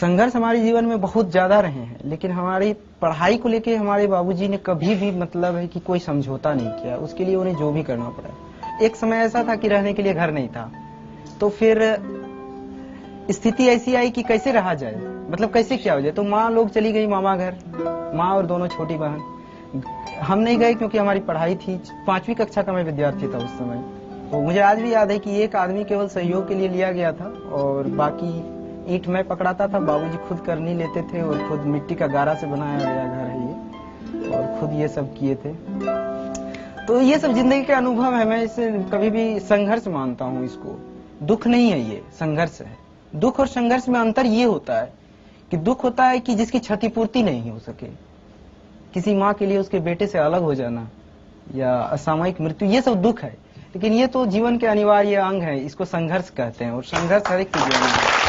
संघर्ष हमारे जीवन में बहुत ज्यादा रहे हैं, लेकिन हमारी पढ़ाई को लेके हमारे बाबूजी ने कभी भी मतलब है कि कोई समझौता नहीं किया। उसके लिए उन्हें जो भी करना पड़ा। एक समय ऐसा था कि रहने के लिए घर नहीं था, तो फिर स्थिति ऐसी आई कि कैसे रहा जाए, मतलब कैसे क्या हो जाए। तो माँ लोग चली गई मामा घर, माँ और दोनों छोटी बहन। हम नहीं गए क्योंकि हमारी पढ़ाई थी। 5वीं कक्षा का मैं विद्यार्थी था उस समय। तो मुझे आज भी याद है कि एक आदमी केवल सहयोग के लिए लिया गया था और बाकी ईंट मैं पकड़ाता था। बाबूजी खुद कर नहीं लेते थे और खुद मिट्टी का गारा से बनाया गया घर है ये, और खुद ये सब किए थे। तो ये सब जिंदगी के अनुभव है। मैं इसे कभी भी संघर्ष मानता हूँ इसको। दुख नहीं है, ये संघर्ष है। दुख और संघर्ष में अंतर ये होता है कि दुख होता है कि जिसकी क्षतिपूर्ति नहीं हो सके, किसी माँ के लिए उसके बेटे से अलग हो जाना या असामयिक मृत्यु, ये सब दुख है। लेकिन ये तो जीवन के अनिवार्य अंग है, इसको संघर्ष कहते हैं और संघर्ष हर एक के जीवन में है।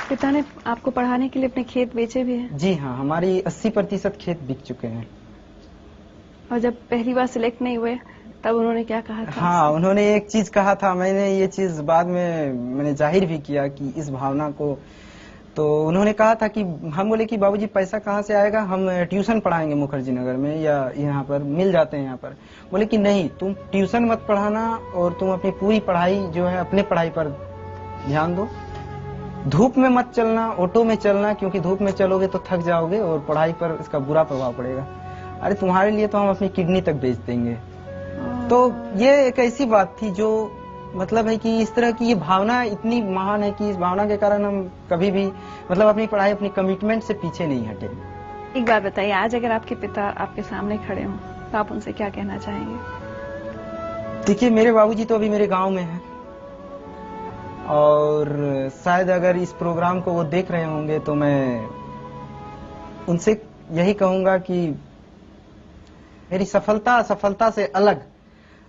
पिता ने आपको पढ़ाने के लिए अपने खेत बेचे भी हैं? जी हाँ, हमारी 80% खेत बिक चुके हैं। और जब पहली बार सिलेक्ट नहीं हुए तब उन्होंने क्या कहा था? हाँ, उन्होंने एक चीज कहा था, मैंने ये चीज बाद में मैंने जाहिर भी किया कि इस भावना को। तो उन्होंने कहा था कि हम बोले कि बाबूजी पैसा कहाँ से आएगा, हम ट्यूशन पढ़ाएंगे मुखर्जी नगर में या यहाँ पर मिल जाते हैं यहाँ पर। बोले कि नहीं, तुम ट्यूशन मत पढ़ाना और तुम अपनी पूरी पढ़ाई जो है अपने पढ़ाई पर ध्यान दो। धूप में मत चलना, ऑटो में चलना, क्योंकि धूप में चलोगे तो थक जाओगे और पढ़ाई पर इसका बुरा प्रभाव पड़ेगा। अरे तुम्हारे लिए तो हम अपनी किडनी तक बेच देंगे। तो ये एक ऐसी बात थी जो मतलब है कि इस तरह की ये भावना इतनी महान है कि इस भावना के कारण हम कभी भी मतलब अपनी पढ़ाई, अपनी कमिटमेंट से पीछे नहीं हटे। एक बात बताइए, आज अगर आपके पिता आपके सामने खड़े हों तो आप उनसे क्या कहना चाहेंगे? देखिए, मेरे बाबूजी तो अभी मेरे गांव में हैं और शायद अगर इस प्रोग्राम को वो देख रहे होंगे तो मैं उनसे यही कहूंगा कि मेरी सफलता असफलता से अलग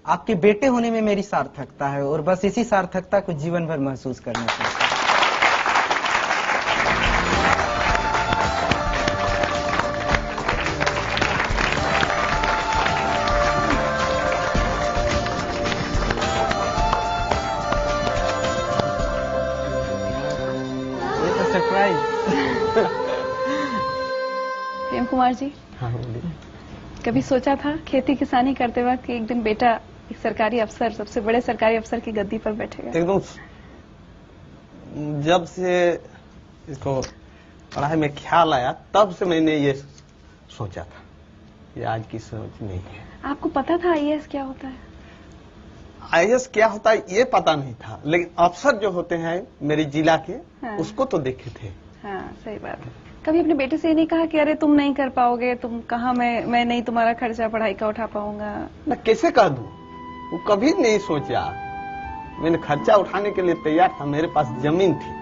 आपके बेटे होने में मेरी सार्थकता है और बस इसी सार्थकता को जीवन भर महसूस करना चाहिए। ये तो सरप्राइज। प्रेम कुमार जी, हाँ बोलिए। कभी सोचा था खेती किसानी करते वक्त कि एक दिन बेटा एक सरकारी अफसर, सबसे बड़े सरकारी अफसर की गद्दी पर बैठेगा? एकदम जब से इसको पढ़ाई में ख्याल आया तब से मैंने ये सोचा था, ये आज की सोच नहीं है। आपको पता था आईएएस क्या होता है? आईएएस क्या होता है ये पता नहीं था, लेकिन अफसर जो होते हैं मेरे जिला के, हाँ। उसको तो देखे थे। हाँ, सही बात है। कभी अपने बेटे से ये नहीं कहा कि अरे तुम नहीं कर पाओगे, तुम कहाँ, मैं नहीं तुम्हारा खर्चा पढ़ाई का उठा पाऊंगा? मैं कैसे कह दूं, वो कभी नहीं सोचा। मैंने खर्चा उठाने के लिए तैयार था, मेरे पास जमीन थी,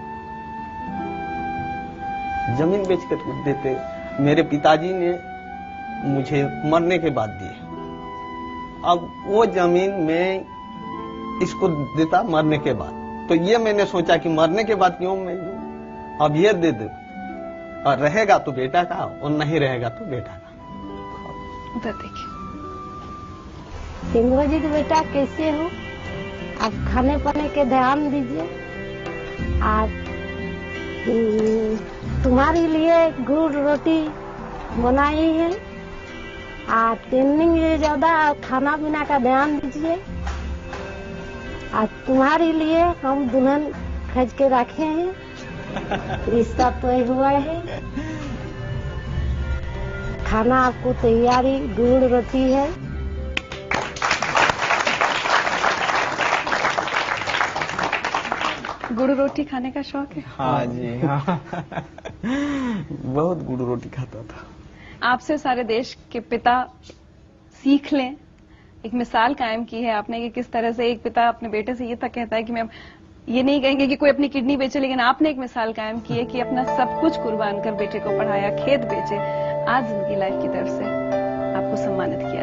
जमीन बेच कर देते। मेरे पिताजी ने मुझे मरने के बाद दिए। अब वो जमीन में इसको देता मरने के बाद, तो ये मैंने सोचा कि मरने के बाद क्यों मैं दूं, अब ये दे दे, और रहेगा तो बेटा का और नहीं रहेगा तो बेटा का। उधर देखिए। सिंघो जी के बेटा कैसे हो? आप खाने पाने के ध्यान दीजिए। आप तुम्हारे लिए गुड़ रोटी बनाई है। आप ट्रेनिंग ज्यादा खाना पीना का ध्यान दीजिए। आज तुम्हारे लिए हम दुल्हन खज के रखे हैं, रिश्ता तय हुआ है। खाना आपको तैयारी गुड़ रोटी है। गुड़ रोटी खाने का शौक है? हाँ जी हाँ। बहुत गुड़ रोटी खाता था। आपसे सारे देश के पिता सीख लें, एक मिसाल कायम की है आपने कि किस तरह से एक पिता अपने बेटे से ये तक कहता है कि मैं ये नहीं कहेंगे कि कोई अपनी किडनी बेचे, लेकिन आपने एक मिसाल कायम की है कि अपना सब कुछ कुर्बान कर बेटे को पढ़ाया, खेत बेचे, आज जिंदगी लाइफ की तरफ से आपको सम्मानित किया।